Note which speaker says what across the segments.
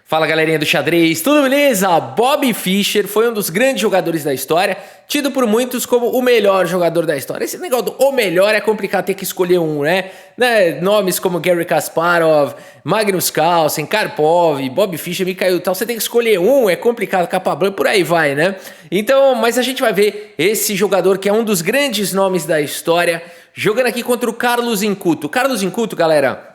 Speaker 1: Fala galerinha do xadrez, tudo beleza? Bobby Fischer foi um dos grandes jogadores da história, tido por muitos como o melhor jogador da história. Esse negócio do o melhor é complicado ter que escolher um, né? Nomes como Garry Kasparov, Magnus Carlsen, Karpov, Bobby Fischer, Mikhail tal, você tem que escolher um, é complicado, capa branca, por aí vai, né? Então, mas a gente vai ver esse jogador que é um dos grandes nomes da história, jogando aqui contra o Carlos Inculto. Carlos Inculto, galera,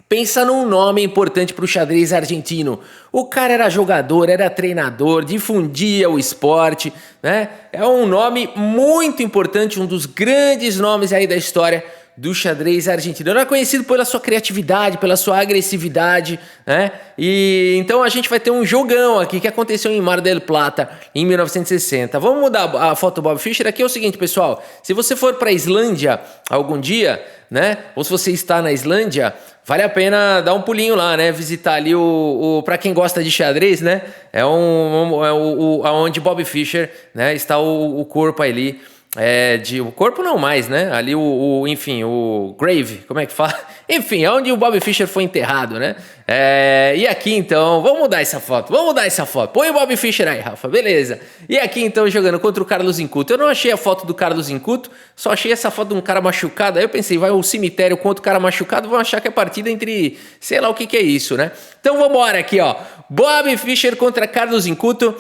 Speaker 1: pensa num nome importante para o xadrez argentino. O cara era jogador, era treinador, difundia o esporte, né? É um nome muito importante, um dos grandes nomes aí da história do xadrez argentino. Ele era conhecido pela sua criatividade, pela sua agressividade, né? E então a gente vai ter um jogão aqui que aconteceu em Mar del Plata em 1960. Vamos mudar a foto do Bob Fischer. Aqui é o seguinte, pessoal, se você for para a Islândia algum dia, né? Ou se você está na Islândia, vale a pena dar um pulinho lá, né? Visitar ali para quem gosta de xadrez, né? Onde Bob Fischer, né? Está o corpo ali. O corpo não mais, né? Ali enfim, o grave, como é que fala? Enfim, é onde o Bob Fischer foi enterrado, né? E aqui então, vamos mudar essa foto, põe o Bob Fischer aí, Rafa, beleza. E aqui então, jogando contra o Carlos Inculto. Eu não achei a foto do Carlos Inculto, só achei essa foto de um cara machucado. Aí eu pensei, vai ao cemitério contra o cara machucado, vão achar que é partida entre, sei lá o que é isso, né? Então vamos embora aqui, ó. Bob Fischer contra Carlos Inculto.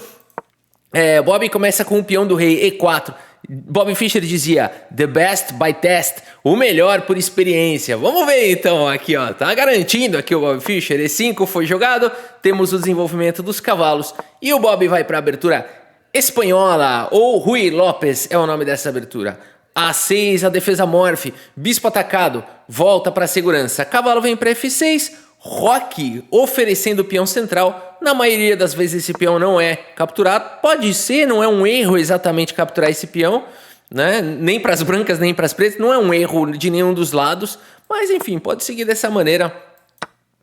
Speaker 1: Bob começa com o peão do rei E4. Bob Fischer dizia, the best by test, o melhor por experiência. Vamos ver então aqui, ó, tá garantindo aqui o Bob Fischer. E5 foi jogado, temos o desenvolvimento dos cavalos e o Bob vai para a abertura espanhola, ou Rui Lopes é o nome dessa abertura. A6, a defesa morfe, bispo atacado, volta para a segurança, cavalo vem para F6, Roque oferecendo o peão central. Na maioria das vezes esse peão não é capturado. Pode ser, não é um erro exatamente capturar esse peão, né? Nem para as brancas, nem para as pretas. Não é um erro de nenhum dos lados. Mas enfim, pode seguir dessa maneira.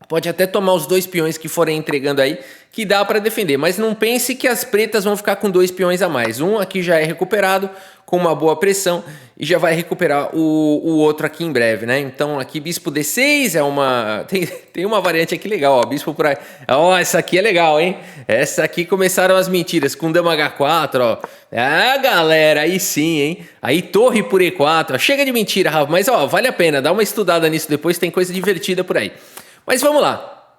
Speaker 1: Pode até tomar os dois peões que forem entregando aí, que dá para defender. Mas não pense que as pretas vão ficar com dois peões a mais. Um aqui já é recuperado com uma boa pressão e já vai recuperar o outro aqui em breve, né? Então aqui bispo D6 é uma... Tem uma variante aqui legal, ó. Bispo por aí. Ó, essa aqui é legal, hein? Essa aqui começaram as mentiras com dama H4, ó. Ah, galera, aí sim, hein? Aí torre por E4, ó. Chega de mentira, Rafa. Mas, ó, vale a pena. Dá uma estudada nisso depois, tem coisa divertida por aí. Mas vamos lá.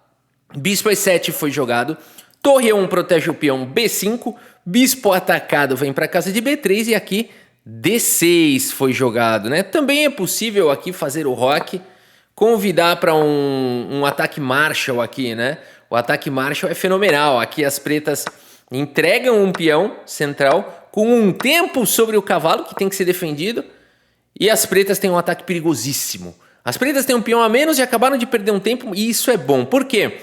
Speaker 1: Bispo E7 foi jogado. Torre E1 protege o peão B5. Bispo atacado vem para casa de B3 e aqui D6 foi jogado, né? Também é possível aqui fazer o roque, convidar para um ataque Marshall aqui, né? O ataque Marshall é fenomenal. Aqui as pretas entregam um peão central com um tempo sobre o cavalo que tem que ser defendido e as pretas têm um ataque perigosíssimo. As pretas têm um peão a menos e acabaram de perder um tempo e isso é bom. Por quê?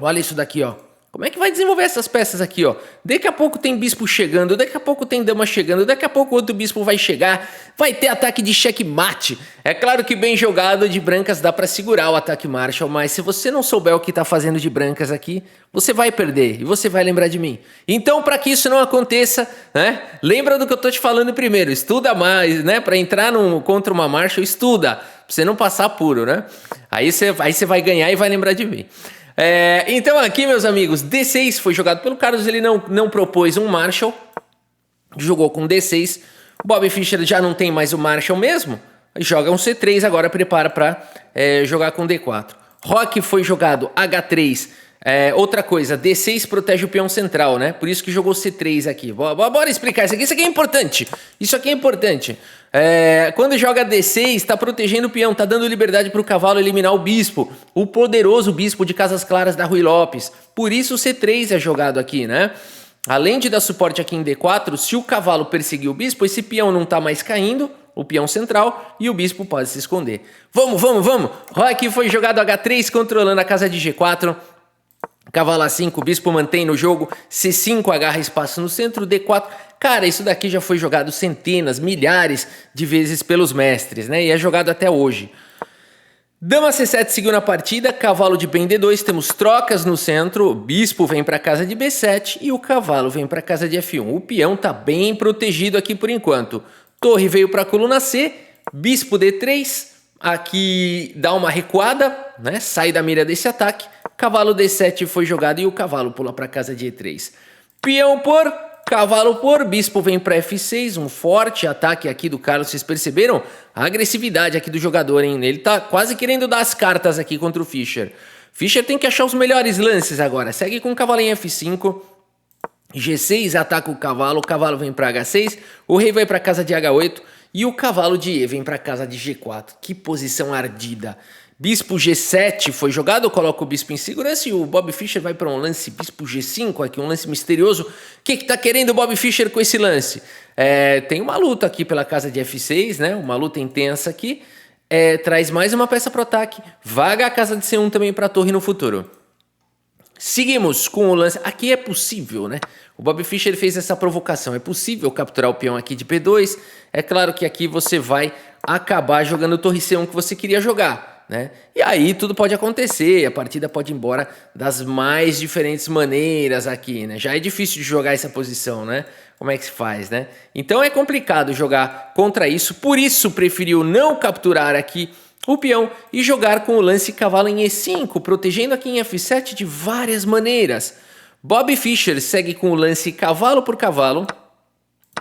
Speaker 1: Olha isso daqui, ó. Como é que vai desenvolver essas peças aqui, ó? Daqui a pouco tem bispo chegando, daqui a pouco tem dama chegando, daqui a pouco outro bispo vai chegar, vai ter ataque de checkmate. É claro que bem jogado de brancas dá para segurar o ataque Marshall, mas se você não souber o que tá fazendo de brancas aqui, você vai perder e você vai lembrar de mim. Então, para que isso não aconteça, né? Lembra do que eu tô te falando primeiro, estuda mais, né? Para entrar contra uma Marshall, estuda, pra você não passar puro, né? Aí você vai ganhar e vai lembrar de mim. Então aqui, meus amigos, D6 foi jogado pelo Carlos, ele não propôs um Marshall, jogou com D6, Bob Fischer já não tem mais o Marshall mesmo, joga um C3, agora prepara para jogar com D4. Roque foi jogado H3, outra coisa, D6 protege o peão central, né? Por isso que jogou C3 aqui. Bora explicar isso aqui. Isso aqui é importante. Isso aqui é importante. Quando joga D6, está protegendo o peão, está dando liberdade para o cavalo eliminar o bispo, o poderoso bispo de Casas Claras da Rui Lopes. Por isso o C3 é jogado aqui, né? Além de dar suporte aqui em D4, se o cavalo perseguir o bispo, esse peão não está mais caindo, o peão central, e o bispo pode se esconder. Vamos! Roque foi jogado H3, controlando a casa de G4. Cavalo A5, o bispo mantém no jogo, C5 agarra espaço no centro, D4. Cara, isso daqui já foi jogado centenas, milhares de vezes pelos mestres, né? E é jogado até hoje. Dama C7 seguiu na partida, cavalo de bem D2, temos trocas no centro, o bispo vem para casa de B7 e o cavalo vem para casa de F1. O peão tá bem protegido aqui por enquanto. Torre veio para a coluna C, Bispo D3, aqui dá uma recuada, né? Sai da mira desse ataque. Cavalo D7 foi jogado e o cavalo pula para casa de E3. Peão por, cavalo por, bispo vem para F6, um forte ataque aqui do Carlos. Vocês perceberam a agressividade aqui do jogador, hein? Ele tá quase querendo dar as cartas aqui contra o Fischer. Fischer tem que achar os melhores lances agora. Segue com o cavalo em F5. G6 ataca o cavalo vem para H6, o rei vai para casa de H8 e o cavalo de E vem para casa de G4. Que posição ardida. Bispo G7 foi jogado, coloca o bispo em segurança e o Bob Fischer vai para um lance bispo G5 aqui, um lance misterioso. O que tá querendo o Bob Fischer com esse lance? Tem uma luta aqui pela casa de F6, né? Uma luta intensa aqui. Traz mais uma peça para o ataque, vaga a casa de C1 também para a torre no futuro. Seguimos com o lance. Aqui é possível, né? O Bob Fischer fez essa provocação. É possível capturar o peão aqui de P2. É claro que aqui você vai acabar jogando torre C1 que você queria jogar, né? E aí tudo pode acontecer. A partida pode ir embora das mais diferentes maneiras aqui, né? Já é difícil de jogar essa posição, né? Como é que se faz, né? Então é complicado jogar contra isso. Por isso preferiu não capturar aqui o peão e jogar com o lance cavalo em E5, protegendo aqui em F7 de várias maneiras. Bob Fischer segue com o lance cavalo por cavalo,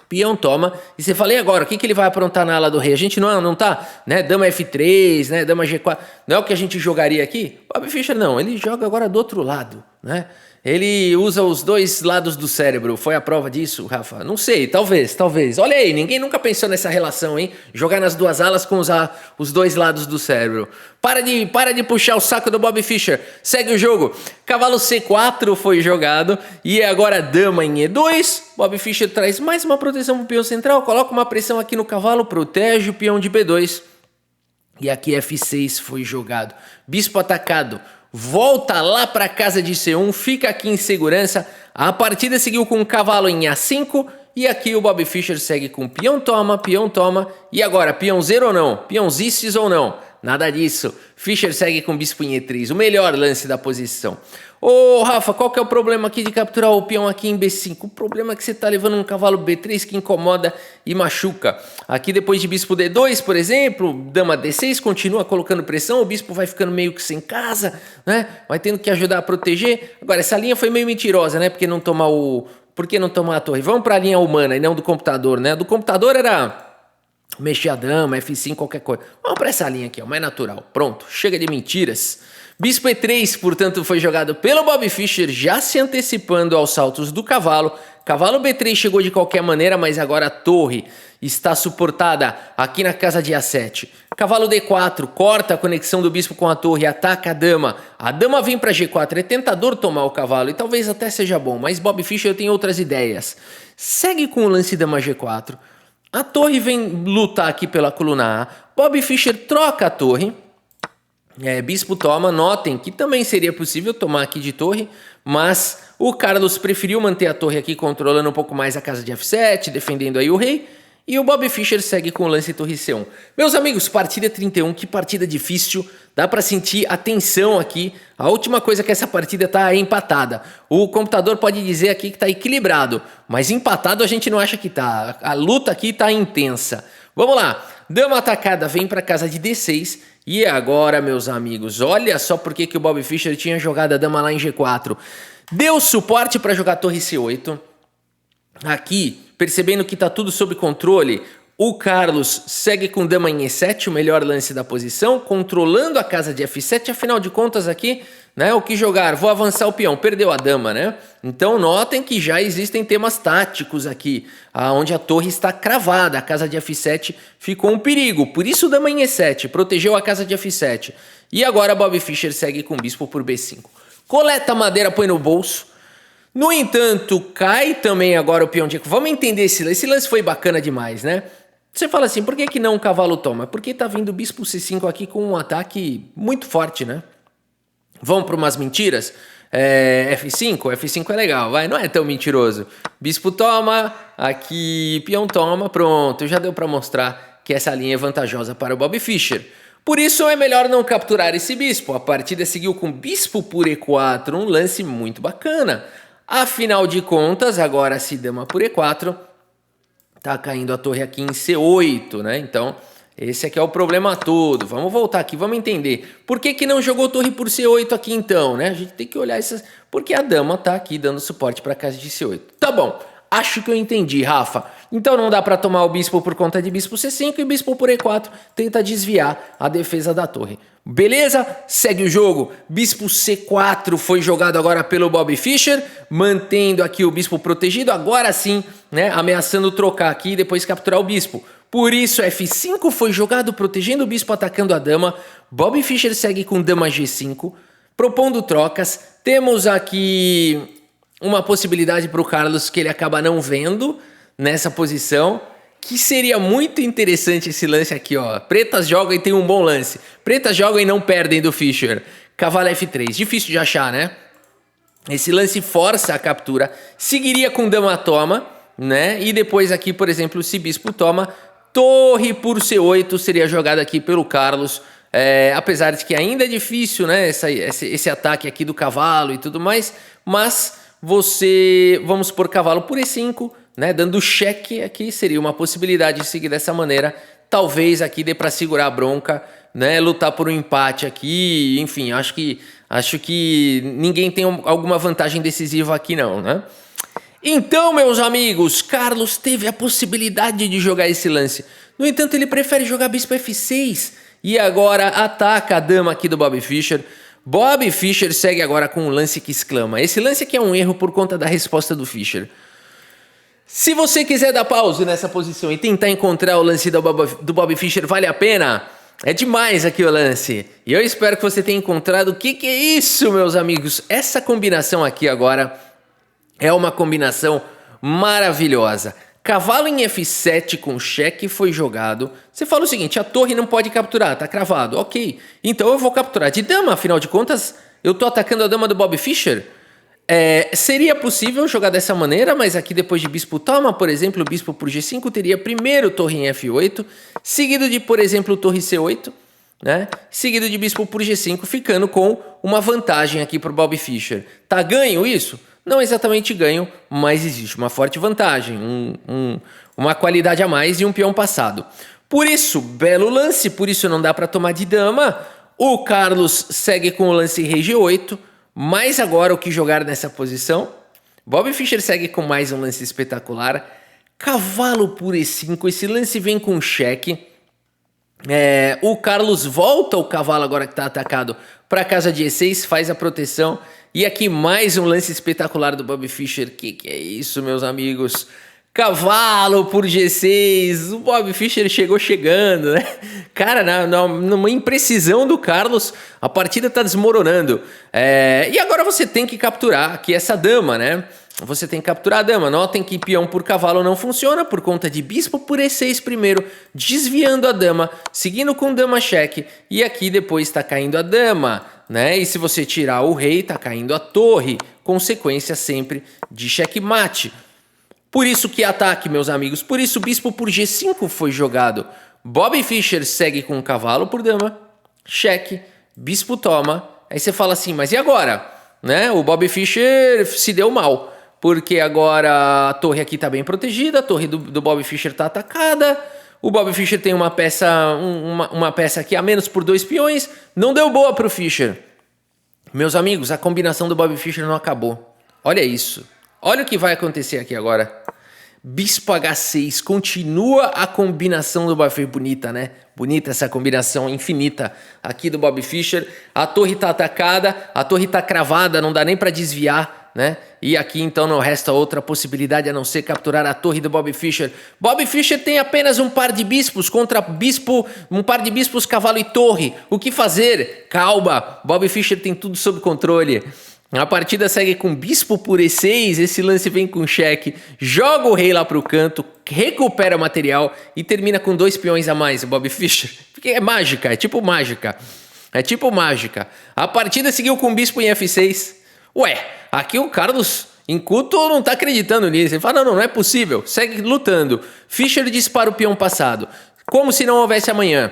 Speaker 1: peão toma, e você fala, e agora, o que ele vai aprontar na ala do rei? A gente não tá, né, dama F3, né, dama G4, não é o que a gente jogaria aqui? Bob Fischer não, ele joga agora do outro lado, né? Ele usa os dois lados do cérebro. Foi a prova disso, Rafa? Não sei, talvez. Olha aí, ninguém nunca pensou nessa relação, hein? Jogar nas duas alas com usar os dois lados do cérebro. Para de puxar o saco do Bob Fischer. Segue o jogo. Cavalo C4 foi jogado e agora dama em E2. Bob Fischer traz mais uma proteção para o peão central. Coloca uma pressão aqui no cavalo, protege o peão de B2. E aqui F6 foi jogado. Bispo atacado. Volta lá para casa de C1, fica aqui em segurança. A partida seguiu com o cavalo em A5 e aqui o Bob Fischer segue com peão toma. E agora, peão 0 ou não? Peãozices ou não? Nada disso. Fischer segue com bispo em E3, o melhor lance da posição. Ô Rafa, qual que é o problema aqui de capturar o peão aqui em B5? O problema é que você tá levando um cavalo B3 que incomoda e machuca. Aqui depois de bispo D2, por exemplo, dama D6 continua colocando pressão, o bispo vai ficando meio que sem casa, né? Vai tendo que ajudar a proteger. Agora, essa linha foi meio mentirosa, né? Por que não tomar a torre? Vamos para a linha humana e não do computador, né? Do computador era mexer a dama, F5, qualquer coisa. Vamos para essa linha aqui, ó, mais natural. Pronto, chega de mentiras. Bispo E3, portanto, foi jogado pelo Bob Fischer, já se antecipando aos saltos do cavalo. Cavalo B3 chegou de qualquer maneira, mas agora a torre está suportada aqui na casa de A7. Cavalo D4, corta a conexão do bispo com a torre, ataca a dama. A dama vem para G4, é tentador tomar o cavalo e talvez até seja bom, mas Bob Fischer tem outras ideias. Segue com o lance dama G4. A torre vem lutar aqui pela coluna A. Bob Fischer troca a torre. Bispo toma, notem que também seria possível tomar aqui de torre, mas o Carlos preferiu manter a torre aqui controlando um pouco mais a casa de F7, defendendo aí o rei, e o Bob Fischer segue com o lance torre C1. Meus amigos, partida 31, que partida difícil, dá pra sentir a tensão aqui. A última coisa que essa partida tá é empatada. O computador pode dizer aqui que tá equilibrado, mas empatado a gente não acha que tá. A luta aqui tá intensa. Vamos lá, dama atacada vem pra casa de D6, e agora, meus amigos, olha só por que o Bob Fischer tinha jogado a dama lá em G4. Deu suporte para jogar torre C8. Aqui, percebendo que está tudo sob controle, o Carlos segue com dama em E7, o melhor lance da posição, controlando a casa de F7. Afinal de contas aqui, né, o que jogar? Vou avançar o peão, perdeu a dama, né? Então notem que já existem temas táticos aqui, onde a torre está cravada, a casa de F7 ficou um perigo, por isso dama em E7, protegeu a casa de F7. E agora Bob Fischer segue com bispo por B5. Coleta a madeira, põe no bolso. No entanto, cai também agora o peão de... Vamos entender esse lance foi bacana demais, né? Você fala assim, por que não o cavalo toma? Porque tá vindo o bispo C5 aqui com um ataque muito forte, né? Vamos para umas mentiras? F5 é legal, vai, não é tão mentiroso. Bispo toma, aqui peão toma, pronto, já deu para mostrar que essa linha é vantajosa para o Bob Fischer. Por isso é melhor não capturar esse bispo. A partida seguiu com bispo por E4, um lance muito bacana. Afinal de contas, agora se dama por E4, tá caindo a torre aqui em C8, né? Então Esse aqui é o problema todo. Vamos voltar aqui, vamos entender. Por que não jogou torre por C8 aqui então, né? A gente tem que olhar essas... Porque a dama tá aqui dando suporte para casa de C8. Tá bom, acho que eu entendi, Rafa. Então não dá para tomar o bispo por conta de bispo C5 e bispo por E4 tenta desviar a defesa da torre. Beleza? Segue o jogo. Bispo C4 foi jogado agora pelo Bobby Fischer, mantendo aqui o bispo protegido. Agora sim, né? Ameaçando trocar aqui e depois capturar o bispo. Por isso, F5 foi jogado protegendo o bispo, atacando a dama. Bobby Fischer segue com dama G5, propondo trocas. Temos aqui uma possibilidade para o Carlos que ele acaba não vendo nessa posição, que seria muito interessante esse lance aqui, ó. Pretas jogam e tem um bom lance. Pretas jogam e não perdem do Fischer. Cavalo F3, difícil de achar, né? Esse lance força a captura. Seguiria com dama toma, né? E depois aqui, por exemplo, se bispo toma, torre por C8 seria jogada aqui pelo Carlos. Apesar de que ainda é difícil, né? Esse ataque aqui do cavalo e tudo mais. Mas vamos por cavalo por E5, né? Dando cheque aqui, seria uma possibilidade de seguir dessa maneira. Talvez aqui dê para segurar a bronca, né? Lutar por um empate aqui. Enfim, acho que ninguém tem alguma vantagem decisiva aqui não, né? Então, meus amigos, Carlos teve a possibilidade de jogar esse lance. No entanto, ele prefere jogar bispo F6 e agora ataca a dama aqui do Bobby Fischer. Bobby Fischer segue agora com um lance que exclama. Esse lance aqui é um erro por conta da resposta do Fischer. Se você quiser dar pause nessa posição e tentar encontrar o lance do Bobby Fischer, vale a pena? É demais aqui o lance. E eu espero que você tenha encontrado o que é isso, meus amigos. Essa combinação aqui agora é uma combinação maravilhosa. Cavalo em F7 com cheque foi jogado. Você fala o seguinte, a torre não pode capturar, tá cravado. Ok, então eu vou capturar de dama, afinal de contas, eu tô atacando a dama do Bobby Fischer. Seria possível jogar dessa maneira, mas aqui depois de bispo toma, por exemplo, bispo por G5, teria primeiro torre em F8, seguido de, por exemplo, torre C8, né? Seguido de bispo por G5, ficando com uma vantagem aqui para o Bobby Fischer. Tá ganho isso? Não exatamente ganho, mas existe uma forte vantagem, uma qualidade a mais e um peão passado. Por isso, belo lance, por isso não dá para tomar de dama. O Carlos segue com o lance rei G8, mas agora o que jogar nessa posição? Bobby Fischer segue com mais um lance espetacular. Cavalo por E5, esse lance vem com cheque. O Carlos volta o cavalo agora que está atacado para a casa de E6, faz a proteção. E aqui mais um lance espetacular do Bobby Fischer. Que é isso, meus amigos? Cavalo por G6. O Bobby Fischer chegou chegando, né? Cara, numa imprecisão do Carlos, a partida tá desmoronando. E agora você tem que capturar aqui essa dama, né? Você tem que capturar a dama. Notem que peão por cavalo não funciona por conta de bispo por E6 primeiro, desviando a dama, seguindo com dama cheque. E aqui depois está caindo a dama, né? E se você tirar o rei, tá caindo a torre. Consequência sempre de checkmate. Por isso que ataque, meus amigos. Por isso bispo por G5 foi jogado. Bobby Fischer segue com cavalo por dama. Cheque. Bispo toma. Aí você fala assim, mas e agora? Né? O Bobby Fischer se deu mal. Porque agora a torre aqui está bem protegida. A torre do Bobby Fischer está atacada. O Bobby Fischer tem uma peça aqui a menos por 2 peões. Não deu boa para o Fischer. Meus amigos, a combinação do Bobby Fischer não acabou. Olha isso. Olha o que vai acontecer aqui agora. Bispo H6. Continua a combinação do Bobby Fischer. Bonita, né? Bonita essa combinação infinita aqui do Bobby Fischer. A torre está atacada. A torre está cravada. Não dá nem para desviar, né? E aqui então não resta outra possibilidade a não ser capturar a torre do Bobby Fischer. Bobby Fischer tem apenas um par de bispos contra bispo. Um par de bispos, cavalo e torre. O que fazer? Calma. Bobby Fischer tem tudo sob controle. A partida segue com bispo por E6, esse lance vem com cheque, joga o rei lá pro canto, recupera o material e termina com 2 peões a mais, o Bobby Fischer. Porque é mágica, é tipo mágica. É tipo mágica. A partida seguiu com bispo em F6. Ué, aqui o Carlos Inculto não tá acreditando nisso. Ele fala, não é possível. Segue lutando. Fischer dispara o peão passado. Como se não houvesse amanhã.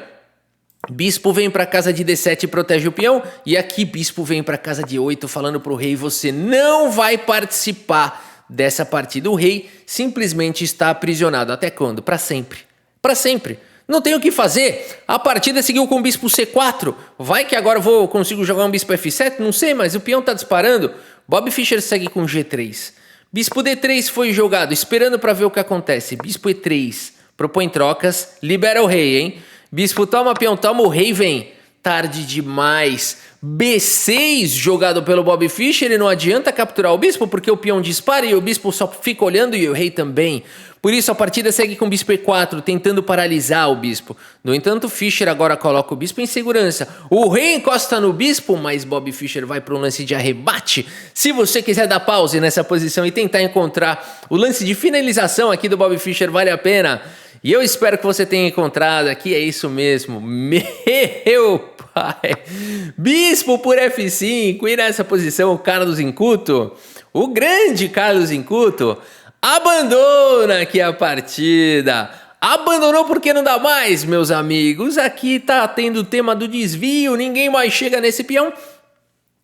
Speaker 1: Bispo vem para casa de D7 e protege o peão. E aqui bispo vem para casa de 8 falando pro rei, você não vai participar dessa partida. O rei simplesmente está aprisionado. Até quando? Para sempre. Para sempre. Não tem o que fazer. A partida seguiu com o bispo C4. Vai que agora eu consigo jogar um bispo F7? Não sei, mas o peão tá disparando. Bob Fischer segue com G3. Bispo D3 foi jogado, esperando para ver o que acontece. Bispo E3, propõe trocas, libera o rei, hein? Bispo toma, peão toma, o rei vem. Tarde demais. B6 jogado pelo Bob Fischer e não adianta capturar o bispo porque o peão dispara e o bispo só fica olhando e o rei também. Por isso a partida segue com o bispo E4, tentando paralisar o bispo. No entanto, Fischer agora coloca o bispo em segurança. O rei encosta no bispo, mas Bob Fischer vai para um lance de arrebate. Se você quiser dar pause nessa posição e tentar encontrar o lance de finalização aqui do Bob Fischer, vale a pena. E eu espero que você tenha encontrado aqui, é isso mesmo. Meu pai! Bispo por F5, e nessa posição o Carlos Incuto, o grande Carlos Incuto, abandona aqui a partida. Abandonou porque não dá mais, meus amigos. Aqui tá tendo o tema do desvio, ninguém mais chega nesse peão.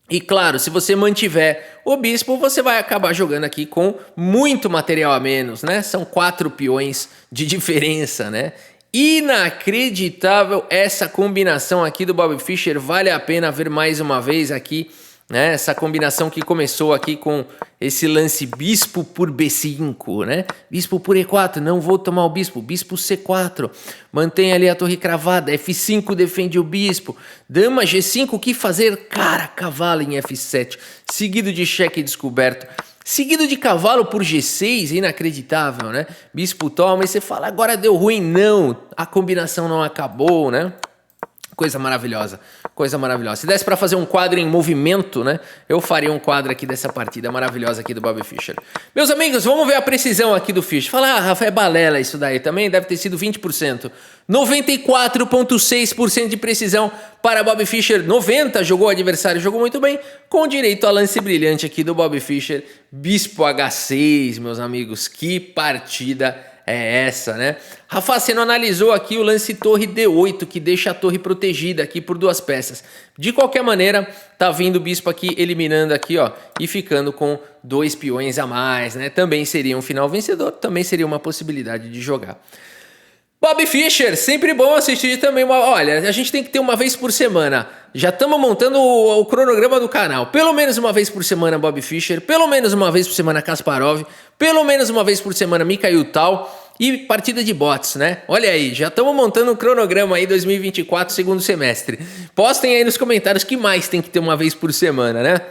Speaker 1: E claro, se você mantiver o bispo, você vai acabar jogando aqui com muito material a menos, né? São 4 peões de diferença, né? Inacreditável essa combinação aqui do Bob Fischer, vale a pena ver mais uma vez aqui, né? Essa combinação que começou aqui com esse lance bispo por B5, né? Bispo por E4, não vou tomar o bispo, bispo C4, mantém ali a torre cravada, F5 defende o bispo, dama G5, o que fazer? Cara, cavalo em F7, seguido de cheque descoberto. Seguido de cavalo por G6, inacreditável, né? Bispo toma e você fala, agora deu ruim. Não, a combinação não acabou, né? Coisa maravilhosa, coisa maravilhosa. Se desse para fazer um quadro em movimento, né? Eu faria um quadro aqui dessa partida maravilhosa aqui do Bob Fischer. Meus amigos, vamos ver a precisão aqui do Fischer. Fala, Rafa, é balela isso daí também, deve ter sido 20%. 94,6% de precisão para Bob Fischer. 90% jogou o adversário, jogou muito bem, com direito a lance brilhante aqui do Bob Fischer. Bispo H6, meus amigos, que partida é essa, né? Rafa, você não analisou aqui o lance torre D8, que deixa a torre protegida aqui por 2 peças. De qualquer maneira, tá vindo o bispo aqui, eliminando aqui, ó, e ficando com 2 peões a mais, né? Também seria um final vencedor, também seria uma possibilidade de jogar. Bob Fischer, sempre bom assistir também. Olha, a gente tem que ter uma vez por semana. Já estamos montando o cronograma do canal. Pelo menos uma vez por semana Bob Fischer, pelo menos uma vez por semana Kasparov, pelo menos uma vez por semana Mikhail Tal e partida de bots, né? Olha aí, já estamos montando um cronograma aí 2024, segundo semestre. Postem aí nos comentários que mais tem que ter uma vez por semana, né?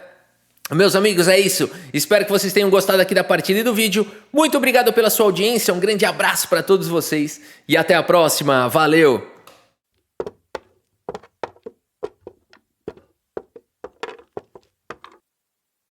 Speaker 1: Meus amigos, é isso. Espero que vocês tenham gostado aqui da partida e do vídeo. Muito obrigado pela sua audiência, um grande abraço para todos vocês e até a próxima. Valeu!